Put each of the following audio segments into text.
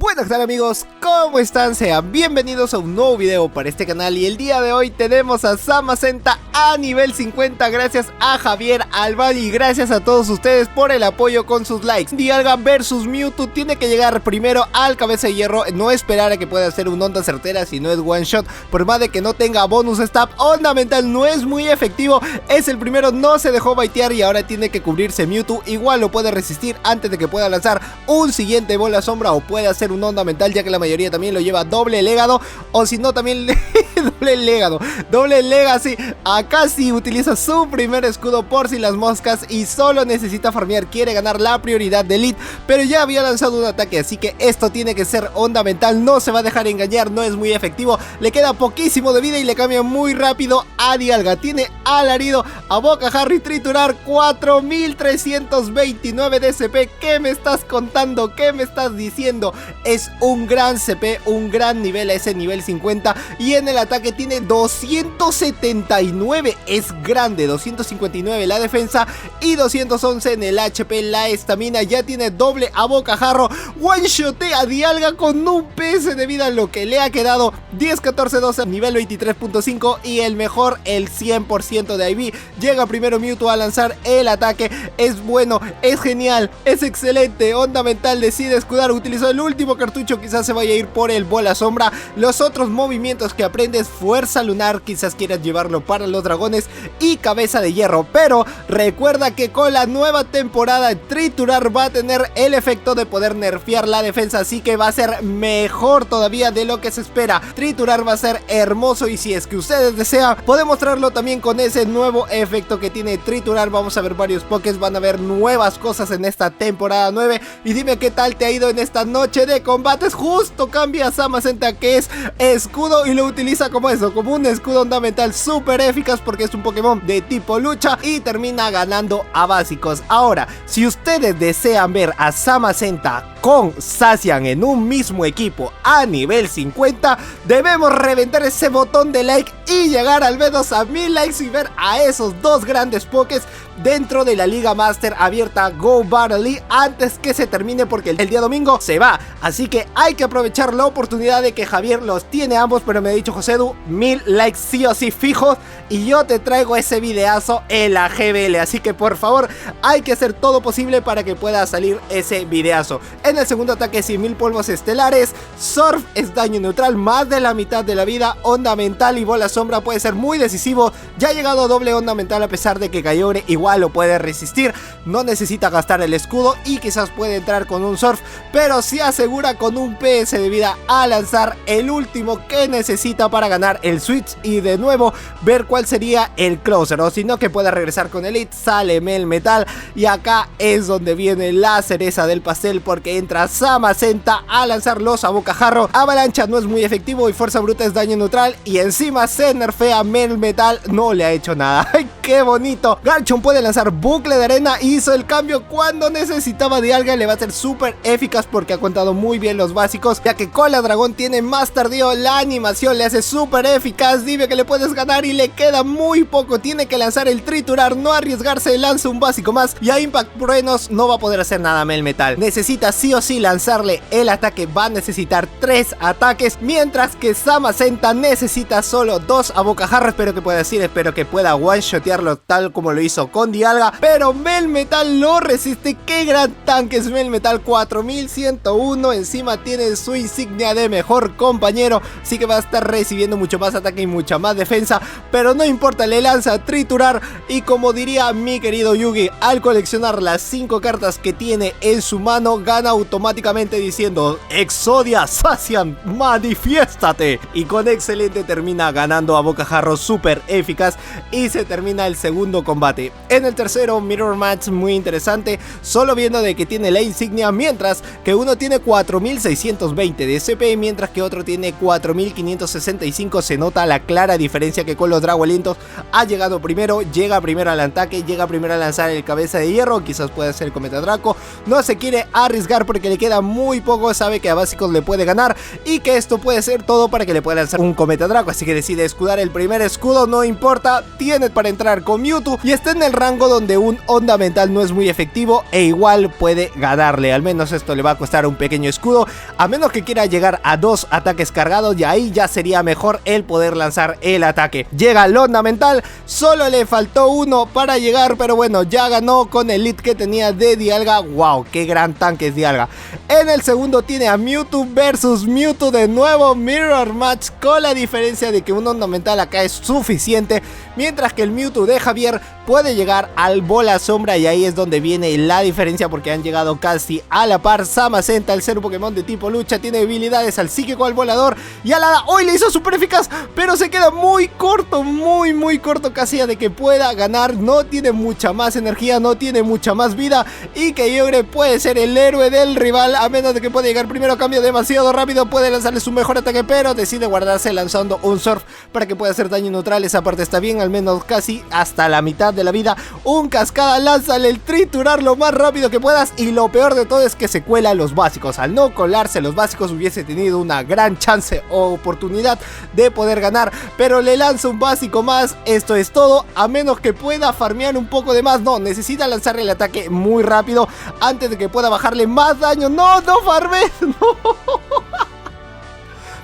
Bueno, ¿qué tal amigos? ¿Cómo están? Sean bienvenidos a un nuevo video para este canal. Y el día de hoy tenemos a Zamazenta a nivel 50. Gracias a Javier Albán y gracias a todos ustedes por el apoyo con sus likes. Dialga versus Mewtwo tiene que llegar primero al cabeza de hierro. No esperar a que pueda hacer una onda certera si no es one shot. Por más de que no tenga bonus stab, onda mental no es muy efectivo. Es el primero, no se dejó baitear y ahora tiene que cubrirse Mewtwo. Igual lo puede resistir antes de que pueda lanzar un siguiente bola sombra o puede hacer una onda mental, ya que la mayoría también lo lleva doble legado, o si no también doble legado, doble legacy. Acá sí utiliza su primer escudo por si las moscas y solo necesita farmear, quiere ganar la prioridad de elite, pero ya había lanzado un ataque, así que esto tiene que ser onda mental, no se va a dejar engañar, no es muy efectivo, le queda poquísimo de vida y le cambia muy rápido a Dialga. Tiene alarido, a Bocajarro, triturar, 4329 de CP. ¿Qué me estás contando? ¿Qué me estás diciendo? Es un gran CP, un gran nivel a ese nivel 50 y en el ataque tiene 279, es grande, 259 la defensa y 211 en el HP, la estamina. Ya tiene doble a Bocajarro, one shotea a Dialga con un PS de vida, lo que le ha quedado 10, 14, 12, nivel 23.5 y el mejor, el 100% de IV. Llega primero Mewtwo a lanzar el ataque, es bueno, es genial, es excelente, onda mental, decide escudar, utilizó el último cartucho, quizás se vaya a ir por el bola sombra. Los otros movimientos que aprendes, fuerza lunar, quizás quieras llevarlo para los dragones y cabeza de hierro, pero recuerda que con la nueva temporada triturar va a tener el efecto de poder nerfear la defensa, así que va a ser mejor todavía de lo que se espera. Triturar va a ser hermoso y si es que ustedes desean, pueden mostrarlo también con ese nuevo efecto que tiene triturar. Vamos a ver varios pokés, van a ver nuevas cosas en esta temporada 9 y dime qué tal te ha ido en esta noche de combates. Justo cambia a Zamazenta, que es escudo, y lo utiliza como eso, como un escudo onda mental súper eficaz porque es un Pokémon de tipo lucha y termina ganando a básicos. Ahora, si ustedes desean ver a Zamazenta con Zacian en un mismo equipo a nivel 50, debemos reventar ese botón de like y llegar al menos a 1000 likes y ver a esos dos grandes pokés dentro de la Liga Master abierta Go Battle League antes que se termine, porque el día domingo se va, así que hay que aprovechar la oportunidad de que Javier los tiene ambos, pero me ha dicho Josedu, 1000 likes sí o sí fijos y yo te traigo ese videazo en la GBL, así que por favor hay que hacer todo posible para que pueda salir ese videazo. En el segundo ataque 100.000 polvos estelares, Surf es daño neutral, más de la mitad de la vida, onda mental y bola sombra puede ser muy decisivo. Ya ha llegado doble onda mental a pesar de que Kyogre igual lo puede resistir, no necesita gastar el escudo y quizás puede entrar con un Surf, pero se asegura con un PS de vida a lanzar el último que necesita para ganar el Switch y de nuevo ver cuál sería el closer, o si no que pueda regresar con Elite. Sale Melmetal y acá es donde viene la cereza del pastel, porque entra Zamazenta a lanzar los a Bocajarro. Avalancha no es muy efectivo y fuerza bruta es daño neutral y encima se nerfea Melmetal, no le ha hecho nada. ¡Ay, qué bonito! Garchomp puede lanzar bucle de arena, hizo el cambio cuando necesitaba Dialga, le va a ser súper eficaz porque ha contado muy bien los básicos, ya que Cola Dragón tiene más tardío, la animación le hace súper eficaz. Dime que le puedes ganar y le queda muy poco, tiene que lanzar el triturar, no arriesgarse, lanza un básico más y a Impact Truenos no va a poder hacer nada Melmetal, necesita sí o sí lanzarle el ataque, va a necesitar 3 ataques, mientras que Zamazenta necesita solo 2 a Bocajarro. Espero que pueda decir, espero que pueda one shotearlo tal como lo hizo con Dialga, pero Melmetal lo resiste. Qué gran tanque es Melmetal, 4101, encima tiene su insignia de mejor compañero, así que va a estar recibiendo mucho más ataque y mucha más defensa, pero no importa, le lanza a triturar y como diría mi querido Yugi, al coleccionar las 5 cartas que tiene en su mano, gana automáticamente diciendo Exodia Zacian, manifiéstate, y con excelente termina ganando a Bocajarro, súper eficaz, y se termina el segundo combate. En el tercero, Mirror Match muy interesante, solo viendo de que tiene la insignia, mientras que uno tiene 4620 de CP, mientras que otro tiene 4565, se nota la clara diferencia que con los Dragolentos ha llegado primero, llega primero al ataque, llega primero a lanzar el cabeza de hierro, quizás pueda ser el Cometa Draco, no se quiere arriesgar porque le queda muy poco, sabe que a básicos le puede ganar y que esto puede ser todo para que le pueda lanzar un Cometa Draco, así que decide escudar el primer escudo, no importa, tiene para entrar con Mewtwo y está en el rango donde un onda mental no es muy efectivo e igual puede ganarle. Al menos esto le va a costar un pequeño escudo, a menos que quiera llegar a 2 ataques cargados, y ahí ya sería mejor el poder lanzar el ataque. Llega el onda mental, solo le faltó uno para llegar, pero bueno, ya ganó con el lead que tenía de Dialga. Wow, qué gran tanque es Dialga. En el segundo tiene a Mewtwo versus Mewtwo de nuevo, Mirror Match, con la diferencia de que un onda mental acá es suficiente, mientras que el Mewtwo de Javier puede llegar al bola sombra, y ahí es donde viene la diferencia, porque han llegado casi a la par. Zamazenta, el ser un Pokémon de tipo lucha, tiene habilidades al psíquico, al volador y al hada. Hoy le hizo super eficaz, pero se queda muy corto, muy corto casi a de que pueda ganar. No tiene mucha más energía, no tiene mucha más vida, y Kyogre puede ser el héroe del rival, a menos de que pueda llegar primero. Cambio demasiado rápido, puede lanzarle su mejor ataque, pero decide guardarse lanzando un surf para que pueda hacer daño neutral. Esa parte está bien, al menos casi hasta la mitad de la vida. Un cascada, lánzale el triturar lo más rápido que puedas, y lo peor de todo es que se cuela los básicos. Al no colarse los básicos hubiese tenido una gran chance o oportunidad de poder ganar, pero le lanza un básico más. Esto es todo, a menos que pueda farmear un poco de más. No, necesita lanzarle el ataque muy rápido antes de que pueda bajarle más daño. No farmes, no.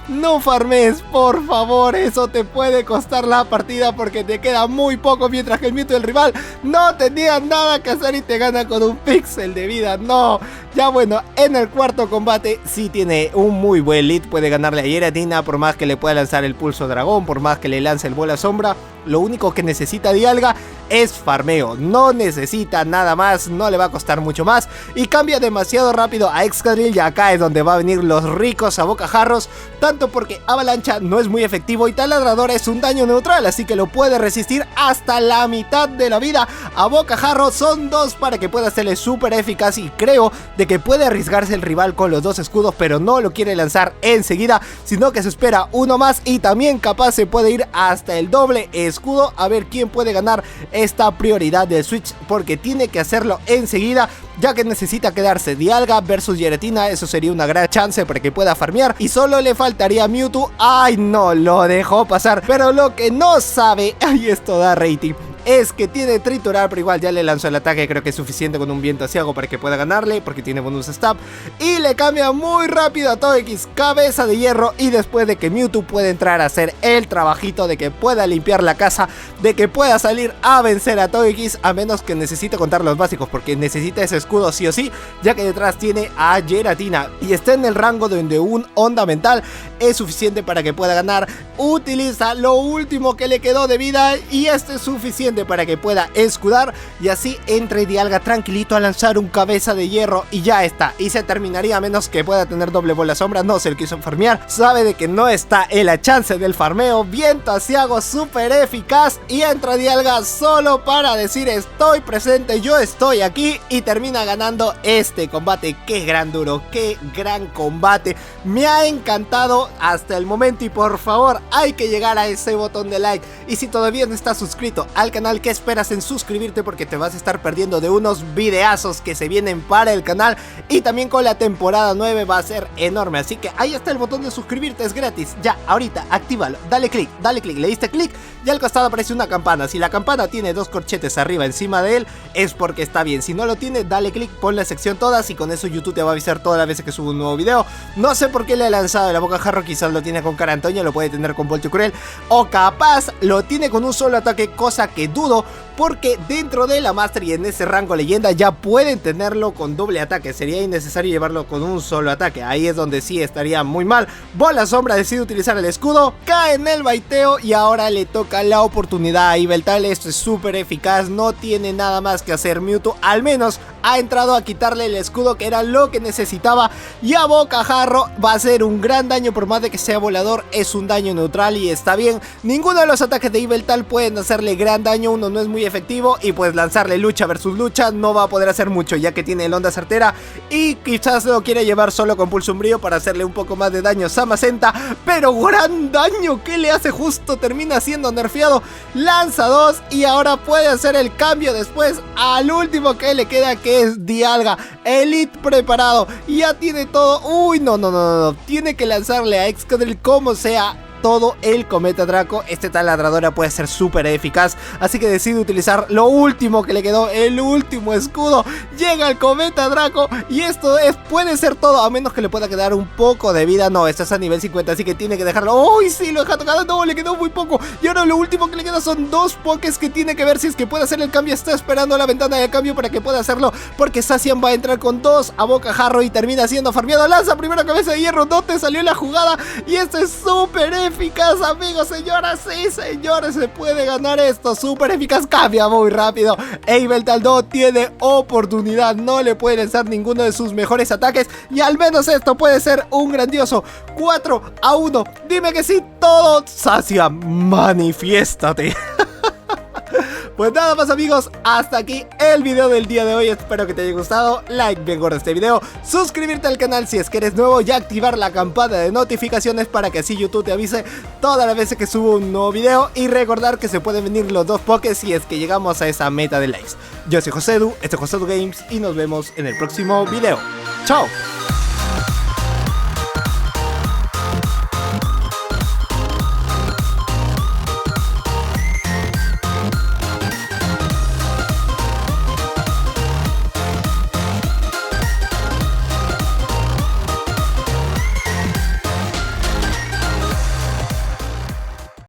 No farmes, por favor, eso te puede costar la partida, porque te queda muy poco, mientras que el Mewtwo del rival no tenía nada que hacer y te gana con un píxel de vida. No, ya bueno, en el cuarto combate sí tiene un muy buen lead, puede ganarle a Giratina, por más que le pueda lanzar el pulso dragón, por más que le lance el bola sombra. Lo único que necesita Dialga es farmeo, no necesita nada más, no le va a costar mucho más, y cambia demasiado rápido a Excadrill, y acá es donde va a venir los ricos a bocajarros, tanto porque Avalancha no es muy efectivo y Taladradora es un daño neutral, así que lo puede resistir hasta la mitad de la vida. A bocajarro son 2 para que pueda hacerle súper eficaz, y creo de que puede arriesgarse el rival con los 2 escudos, pero no lo quiere lanzar enseguida, sino que se espera uno más, y también capaz se puede ir hasta el doble escudo, a ver quién puede ganar esta prioridad del Switch, porque tiene que hacerlo enseguida, ya que necesita quedarse Dialga versus Giratina. Eso sería una gran chance para que pueda farmear, y solo le faltaría Mewtwo. Ay, no, lo dejó pasar, pero lo que no sabe, ay, esto da rating, es que tiene triturar, pero igual ya le lanzó el ataque. Creo que es suficiente con un viento asiago para que pueda ganarle, porque tiene bonus stab, y le cambia muy rápido a Togekiss, cabeza de hierro. Y después de que Mewtwo puede entrar a hacer el trabajito de que pueda limpiar la casa, de que pueda salir a vencer a Togekiss, a menos que necesite contar los básicos, porque necesita ese escudo sí o sí, ya que detrás tiene a Giratina y está en el rango donde un onda mental es suficiente para que pueda ganar. Utiliza lo último que le quedó de vida, y esto es suficiente para que pueda escudar, y así entre Dialga tranquilito a lanzar un cabeza de hierro, y ya está, y se terminaría, a menos que pueda tener doble bola sombra. No se lo quiso farmear, sabe de que no está en la chance del farmeo. Viento asiago súper eficaz, y entra Dialga solo para decir estoy presente, yo estoy aquí, y termina ganando este combate. Qué gran duro, qué gran combate, me ha encantado hasta el momento, y por favor hay que llegar a ese botón de like, y si todavía no estás suscrito al canal, ¿qué esperas en suscribirte? Porque te vas a estar perdiendo de unos videazos que se vienen para el canal, y también con la temporada 9 va a ser enorme, así que ahí está el botón de suscribirte, es gratis, ya, ahorita, actívalo, dale click, le diste click, y al costado aparece una campana. Si la campana tiene 2 corchetes arriba encima de él, es porque está bien. Si no lo tiene, dale click, pon la sección todas, y con eso YouTube te va a avisar todas las veces que subo un nuevo video. No sé por qué le he lanzado la bocajarro, quizás lo tiene con cara Antonia, lo puede tener con Voltio Cruel, o capaz lo tiene con un solo ataque, cosa que dudo, porque dentro de la Master y en ese rango leyenda ya pueden tenerlo con doble ataque. Sería innecesario llevarlo con un solo ataque, ahí es donde sí estaría muy mal. Bola sombra decide utilizar el escudo, cae en el baiteo, y ahora le toca la oportunidad a Yveltal. Esto es súper eficaz, no tiene nada más que hacer Mewtwo, al menos ha entrado a quitarle el escudo, que era lo que necesitaba, y a bocajarro va a hacer un gran daño, por más de que sea volador, es un daño neutral y está bien. Ninguno de los ataques de Yveltal pueden hacerle gran daño, uno no es muy efectivo, y pues lanzarle lucha versus lucha no va a poder hacer mucho, ya que tiene el onda certera, y quizás lo quiere llevar solo con pulso umbrío para hacerle un poco más de daño a Zamazenta, pero gran daño que le hace, justo termina siendo nerfeado. Lanza 2, y ahora puede hacer el cambio después al último que le queda, que es Dialga, Elite preparado, ya tiene todo. Uy, no, tiene que lanzarle a Excadrill como sea todo el Cometa Draco. Este taladradora puede ser súper eficaz, así que decide utilizar lo último que le quedó, el último escudo. Llega el Cometa Draco y esto puede ser todo, a menos que le pueda quedar un poco de vida. No, esto es a nivel 50, así que tiene que dejarlo. ¡Uy, sí! Lo deja tocado. No, le quedó muy poco. Y ahora lo último que le queda son 2 pokés que tiene que ver si es que puede hacer el cambio. Está esperando la ventana de cambio para que pueda hacerlo, porque Zacian va a entrar con 2 a bocajarro y termina siendo farmeado. Lanza primero cabeza de hierro, no te salió la jugada y esto es súper eficaz, amigos, señoras y señores. Se puede ganar esto, súper eficaz. Cambia muy rápido. Yveltal no tiene oportunidad, no le puede lanzar ninguno de sus mejores ataques y al menos esto puede ser un grandioso 4-1. Dime que sí, todo. Zacian, manifiéstate. Pues nada más, amigos, hasta aquí el video del día de hoy. Espero que te haya gustado. Like bien gordo este video, suscribirte al canal si es que eres nuevo y activar la campana de notificaciones para que así YouTube te avise todas las veces que subo un nuevo video. Y recordar que se pueden venir los 2 pokés si es que llegamos a esa meta de likes. Yo soy Josedu, este es Josedu Games y nos vemos en el próximo video. ¡Chao!